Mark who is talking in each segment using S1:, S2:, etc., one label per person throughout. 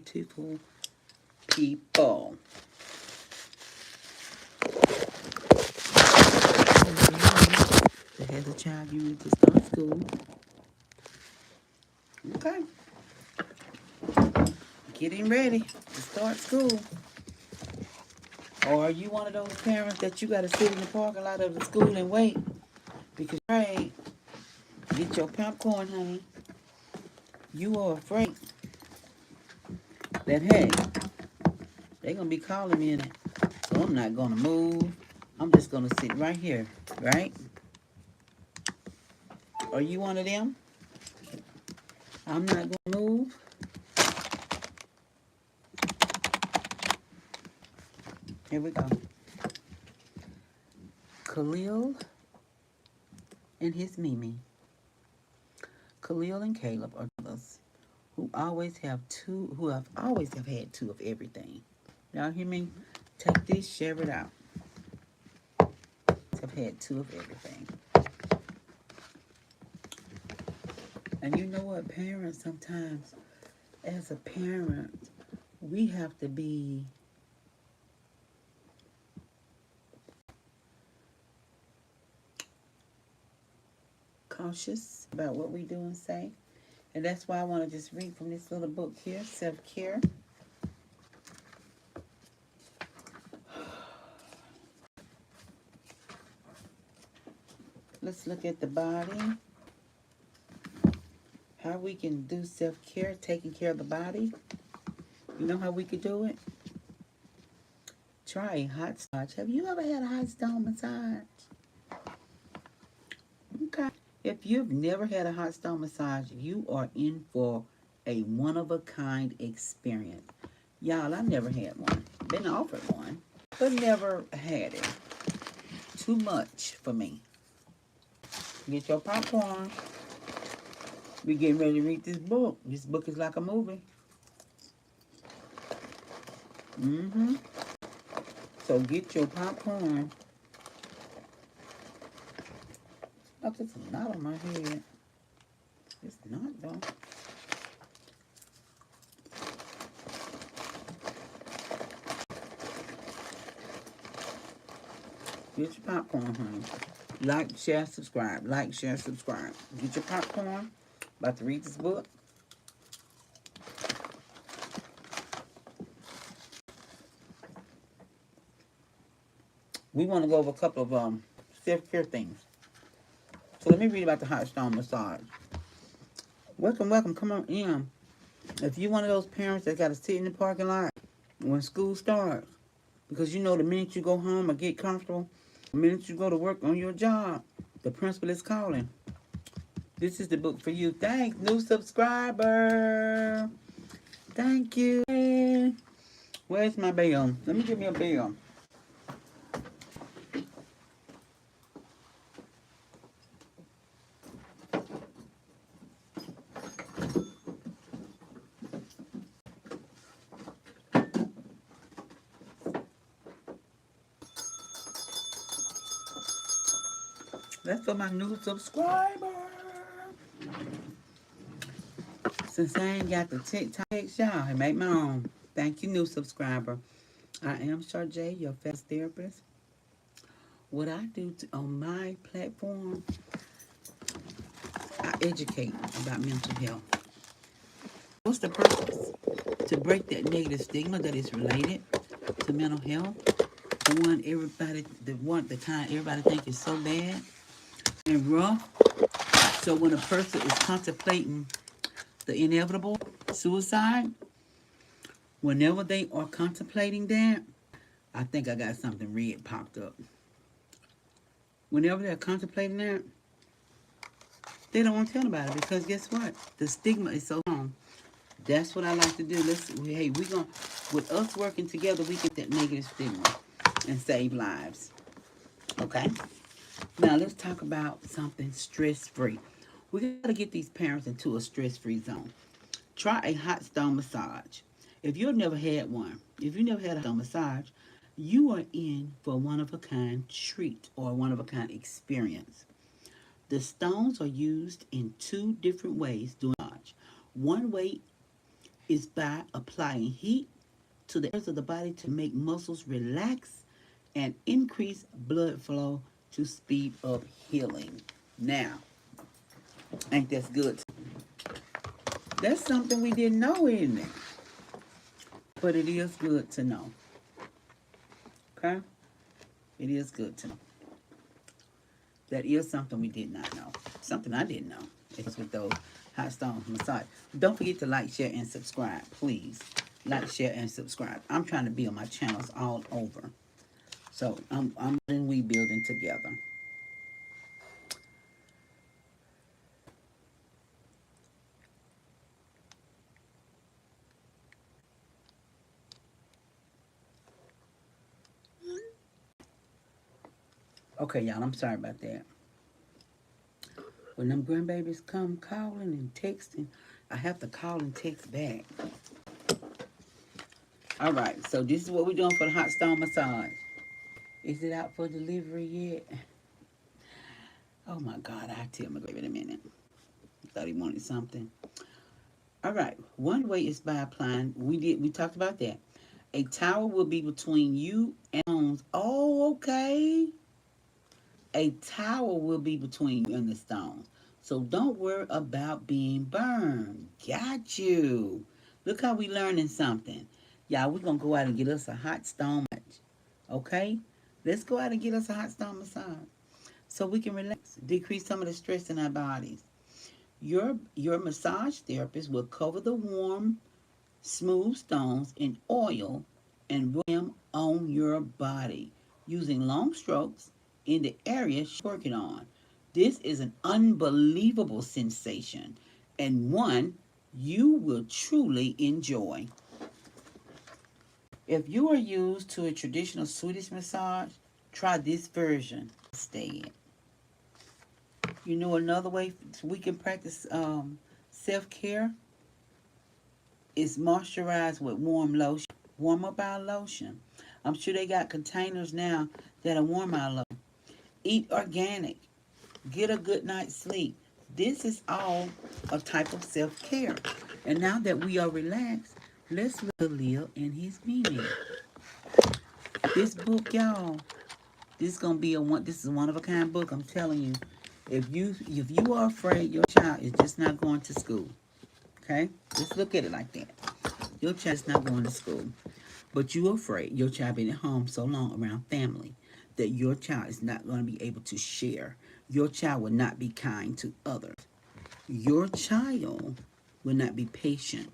S1: beautiful people. To have a child you need to start school. Okay. Getting ready to start school. Or are you one of those parents that you got to sit in the parking lot of the school and wait? Because you're afraid. Get your popcorn, honey. You are afraid that, hey, they're going to be calling me in it. So I'm not going to move. I'm just going to sit right here, right? Are you one of them? I'm not going to move. Here we go. Khalil and his Mimi. Khalil and Caleb are brothers who have always have had two of everything. Y'all hear me? Take this, share it out. Have had two of everything. And you know what, parents, sometimes as a parent, we have to be cautious about what we do and say. And that's why I want to just read from this little book here, Self-Care. Let's look at the body. How we can do self-care, taking care of the body. You know how we could do it? Try a hot massage. Have you ever had a hot stone massage? Okay. If you've never had a hot stone massage, you are in for a one-of-a-kind experience. Y'all, I've never had one. Been offered one, but never had it. Too much for me. Get your popcorn. We getting ready to read this book. This book is like a movie. So get your popcorn. Oh, there's a knot on my head. It's not, though. Get your popcorn, honey. Like, share, subscribe. Like, share, subscribe. Get your popcorn. About to read this book. We want to go over a couple of self-care things. So let me read about the hot stone massage. Welcome, welcome. Come on in. If you're one of those parents that got to sit in the parking lot when school starts, because you know the minute you go home or get comfortable, the minute you go to work on your job, the principal is calling. This is the book for you. Thanks, new subscriber. Thank you. Where's my bell? Let me give me a bell. That's for my new subscriber. Since I ain't got the TikTok, y'all, I make my own. Thank you, new subscriber. I am Sharjay, your fast therapist. What I do on my platform, I educate about mental health. What's the purpose? To break that negative stigma that is related to mental health. The kind everybody think is so bad and rough. So when a person is contemplating the inevitable suicide, whenever they are contemplating that, I think I got something red popped up. Whenever they're contemplating that, they don't want to tell about it because guess what? The stigma is so strong. That's what I like to do. With us working together, we get that negative stigma and save lives. Okay? Now let's talk about something stress-free. We got to get these parents into a stress-free zone. Try a hot stone massage. If you've never had one, if you never had a hot stone massage, you are in for a one-of-a-kind treat or a one-of-a-kind experience. The stones are used in two different ways during massage. One way is by applying heat to the areas of the body to make muscles relax and increase blood flow to speed up healing. Now, ain't that good? That's something we didn't know, isn't it? But it is good to know. Okay? It is good to know. That is something we did not know. Something I didn't know. It's with those hot stone massage. Don't forget to like, share, and subscribe. Please. Like, share, and subscribe. I'm trying to build my channels all over. So I'm and we building together. Okay, y'all, I'm sorry about that. When them grandbabies come calling and texting, I have to call and text back. All right, so this is what we're doing for the hot stone massage. Is it out for delivery yet? Oh my God, I'll tell my baby in a minute. Thought he wanted something. All right, one way is by applying. We talked about that. A towel will be between you and stones. Oh, okay. A towel will be between you and the stones. So don't worry about being burned. Got you. Look how we learning something. Y'all, we're going to go out and get us a hot stone massage. Okay? Let's go out and get us a hot stone massage so we can relax, decrease some of the stress in our bodies. Your massage therapist will cover the warm, smooth stones in oil and rub them on your body using long strokes in the area she's working on. This is an unbelievable sensation and one you will truly enjoy. If you are used to a traditional Swedish massage, try this version instead. You know another way we can practice self-care is moisturize with warm lotion. Warm up our lotion. I'm sure they got containers now that'll warm our lotion. Eat organic. Get a good night's sleep. This is all a type of self-care. And now that we are relaxed, let's look at Khalil and his meaning. This book, y'all, this is gonna be this is a one of a kind book. I'm telling you. If you are afraid your child is just not going to school, okay? Just look at it like that. Your child's not going to school, but you're afraid your child been at home so long around family that your child is not going to be able to share. Your child will not be kind to others. Your child will not be patient.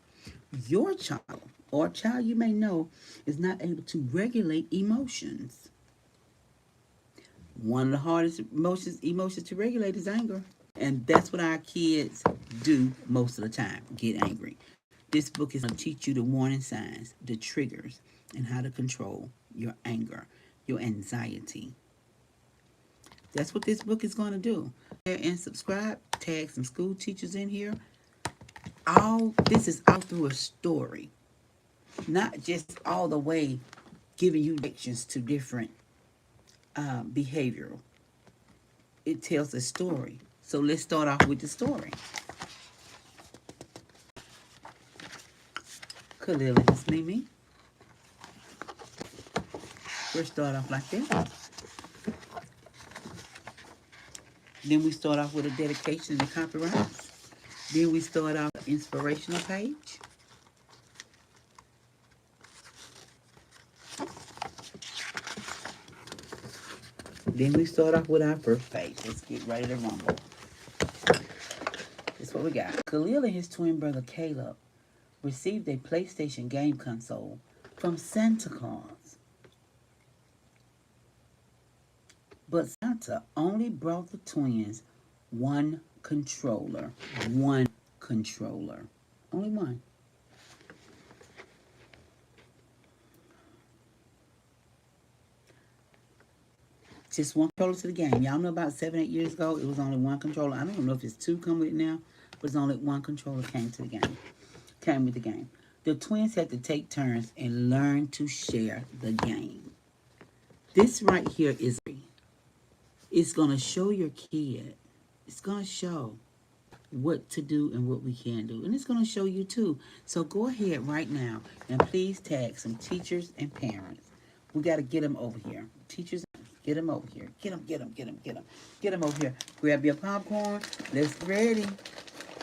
S1: Your child or a child you may know is not able to regulate emotions. One of the hardest emotions to regulate is anger. And that's what our kids do most of the time, get angry. This book is going to teach you the warning signs, the triggers, and how to control your anger, your anxiety. That's what this book is going to do. And subscribe, tag some school teachers in here. All this is all through a story, not just all the way giving you directions to different behavioral. It tells a story. So let's start off with the story. Khalil and Miss Mimi. First start off like that. Then we start off with a dedication and a copyright. Then we start off an inspirational page. Then we start off with our first page. Let's get ready to rumble. That's what we got. Khalil and his twin brother Caleb received a PlayStation game console from Santa Claus. But Santa only brought the twins one controller. One controller. Only one. Just one controller to the game. Y'all know about 7, 8 years ago, it was only one controller. I don't know if it's two come with it now, but it's only one controller came to the game. Came with the game. The twins had to take turns and learn to share the game. This right here is it's going to show your kid. It's going to show. what to do and what we can do. And it's going to show you too. So go ahead right now and please tag some teachers and parents. We got to get them over here. Teachers, get them over here. Get them, get them, get them, get them. Get them over here. Grab your popcorn. Let's get ready.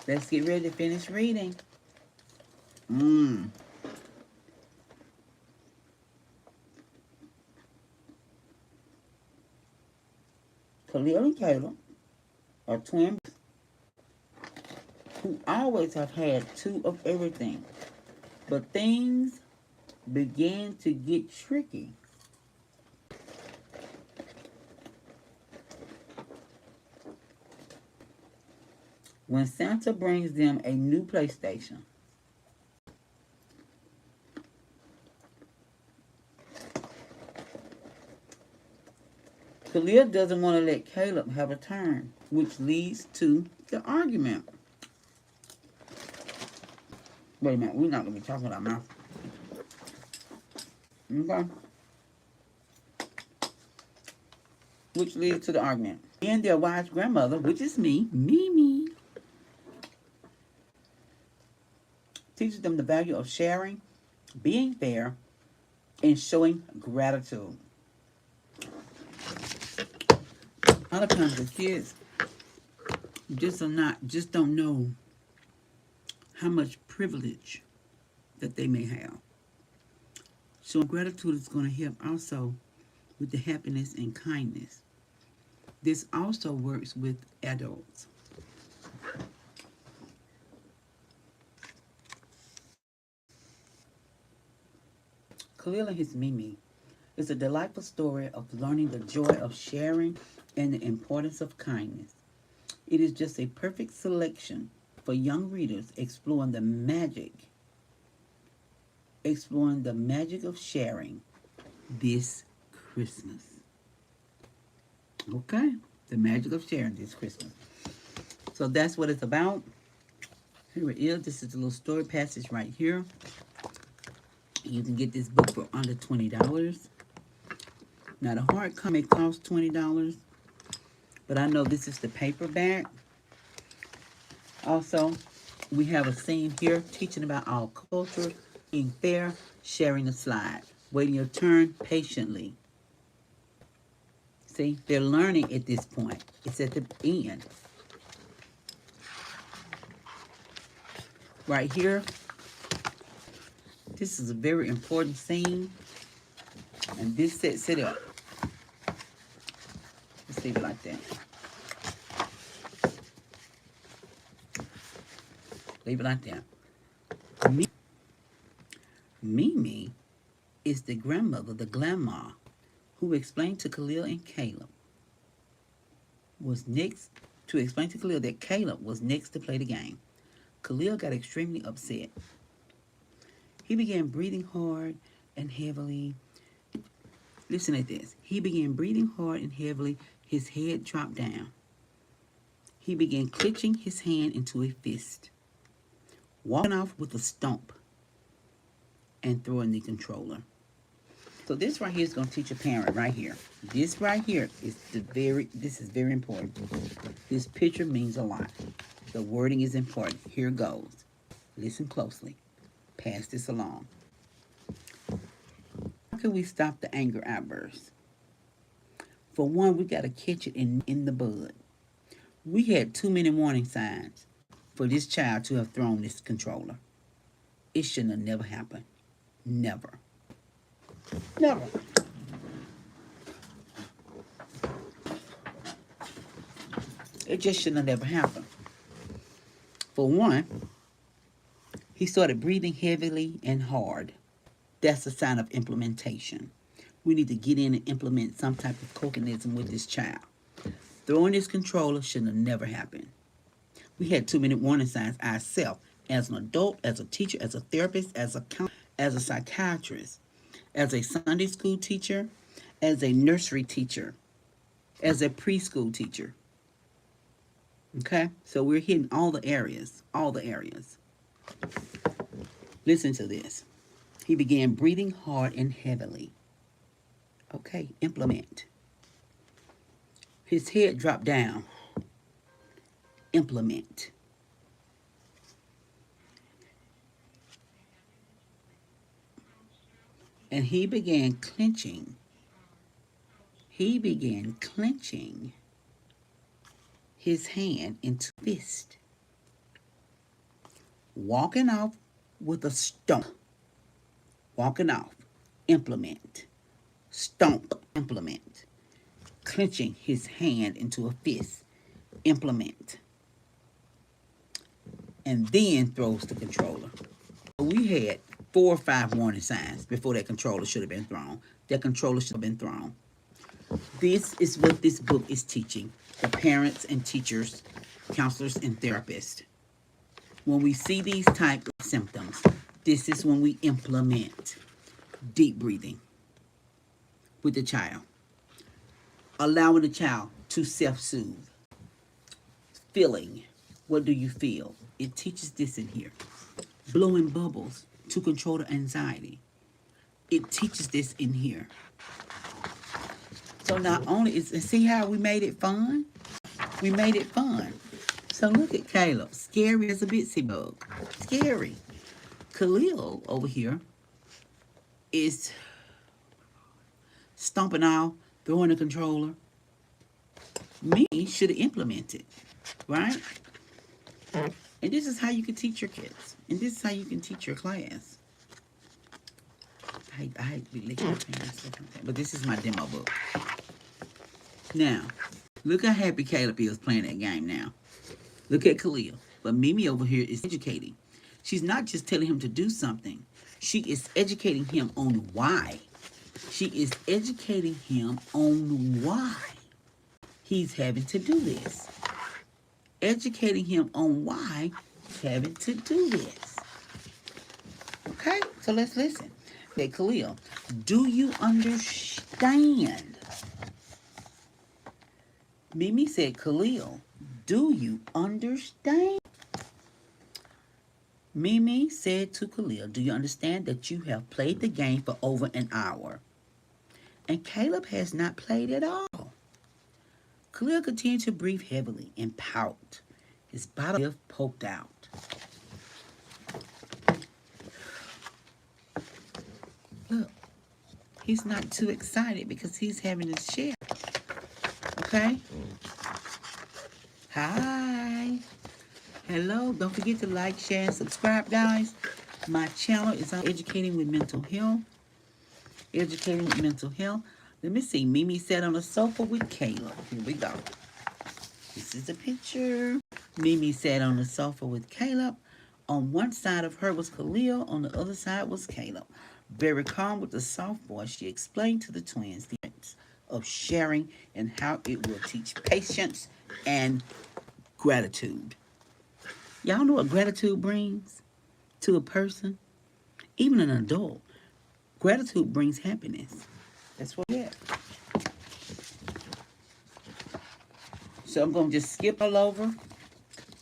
S1: Let's get ready to finish reading. Khalil and Caleb are twins who always have had two of everything. But things began to get tricky when Santa brings them a new PlayStation. Khalil doesn't want to let Caleb have a turn, which leads to the argument. Wait a minute, we're not going to be talking with our mouth. Okay. Which leads to the argument. And their wise grandmother, which is me, Mimi, teaches them the value of sharing, being fair, and showing gratitude. A lot of times the kids just don't know how much privilege that they may have. So gratitude is going to help also with the happiness and kindness. This also works with adults. Khalil and his Mimi is a delightful story of learning the joy of sharing and the importance of kindness. It is just a perfect selection for young readers exploring the magic of sharing this Christmas. Okay? The magic of sharing this Christmas. So that's what it's about. Here it is. This is a little story passage right here. You can get this book for under $20. Now the hardcover may cost $20, but I know this is the paperback. Also, we have a scene here teaching about our culture, being fair, sharing a slide, waiting your turn patiently. See, they're learning at this point. It's at the end. Right here, this is a very important scene, and this sets it up. Let's leave it like that. Leave it like that. Mimi is the grandmother, the grandma, who explained to Khalil and Caleb that Caleb was next to play the game. Khalil got extremely upset. He began breathing hard and heavily. Listen at this. He began breathing hard and heavily. His head dropped down. He began clenching his hand into a fist, walking off with a stomp, and throwing the controller. So this right here is going to teach a parent right here. This right here is this is very important. This picture means a lot. The wording is important. Here goes. Listen closely. Pass this along. How can we stop the anger outbursts? For one, we got to catch it in the bud. We had too many warning signs for this child to have thrown this controller. It shouldn't have never happened. Never. Never. It just shouldn't have never happened. For one, he started breathing heavily and hard. That's a sign of implementation. We need to get in and implement some type of coaching with this child. Throwing this controller shouldn't have never happened. We had too many warning signs ourselves, as an adult, as a teacher, as a therapist, as a psychiatrist, as a Sunday school teacher, as a nursery teacher, as a preschool teacher. Okay? So we're hitting all the areas, Listen to this. He began breathing hard and heavily. Okay, implement. His head dropped down. Implement. And he began clenching. He began clenching his hand into a fist, walking off with a stomp. Walking off, implement. Stomp, implement. Clenching his hand into a fist, implement. And then throws the controller. We had 4 or 5 warning signs before that controller should have been thrown. That controller should have been thrown. This is what this book is teaching the parents and teachers, counselors and therapists. When we see these type of symptoms, this is when we implement deep breathing with the child. Allowing the child to self-soothe. Feeling. What do you feel? It teaches this in here. Blowing bubbles to control the anxiety. It teaches this in here. So not only is, see how we made it fun? We made it fun. So look at Caleb. Scary as a bitsy bug. Scary. Khalil over here is stomping out, throwing the controller. Me should have implemented, right? And this is how you can teach your kids. And this is how you can teach your class. I hate to be licking my fingers, but this is my demo book. Now, look how happy Caleb is playing that game now. Look at Khalil. But Mimi over here is educating. She's not just telling him to do something. She is educating him on why. She is educating him on why he's having to do this. Educating him on why he's having to do this. Okay, so let's listen. Okay, Khalil, do you understand? Mimi said, Khalil, do you understand? Mimi said to Khalil, do you understand that you have played the game for over an hour? And Caleb has not played at all. Khalil continued to breathe heavily and pout. His bottom lip poked out. Look, he's not too excited because he's having his share. Okay? Hi. Hello. Don't forget to like, share, and subscribe, guys. My channel is on Educating with Mental Health. Educating with Mental Health. Let me see. Mimi sat on the sofa with Caleb. Here we go. This is a picture. Mimi sat on the sofa with Caleb. On one side of her was Khalil. On the other side was Caleb. Very calm with a soft voice, she explained to the twins the importance of sharing and how it will teach patience and gratitude. Y'all know what gratitude brings to a person? Even an adult. Gratitude brings happiness. That's what we get. So I'm going to just skip all over.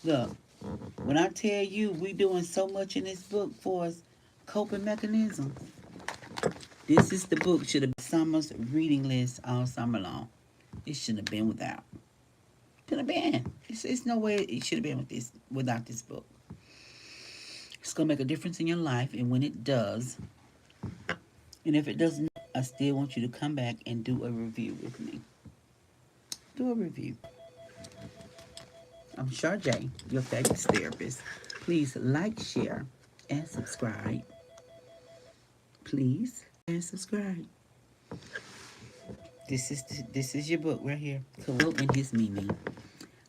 S1: Look, when I tell you we doing so much in this book for us coping mechanism, this is the book. Should have been summer's reading list all summer long. It shouldn't have been without. Should have been. It's no way it should have been without this book. It's going to make a difference in your life, and when it does, and if it doesn't, I still want you to come back and do a review with me. Do a review. I'm Sharjay, your favorite therapist. Please like, share, and subscribe. Please and subscribe. This is your book right here. Khalil and his Mimi.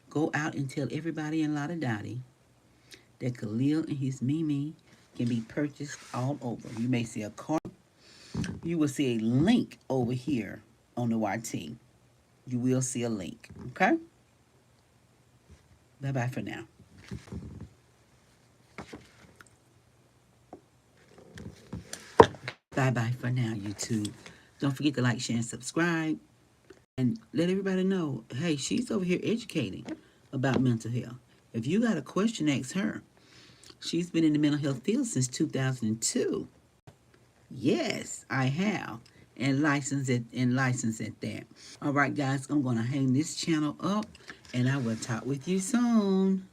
S1: Go out and tell everybody in Lotta Dottie that Khalil and his Mimi can be purchased all over. You may see a card. You will see a link over here on the YT. You will see a link. Okay? Bye-bye for now. Bye-bye for now, YouTube. Don't forget to like, share, and subscribe. And let everybody know, hey, she's over here educating about mental health. If you got a question, ask her. She's been in the mental health field since 2002. Yes, I have. And licensed at that. All right, guys, I'm going to hang this channel up, and I will talk with you soon.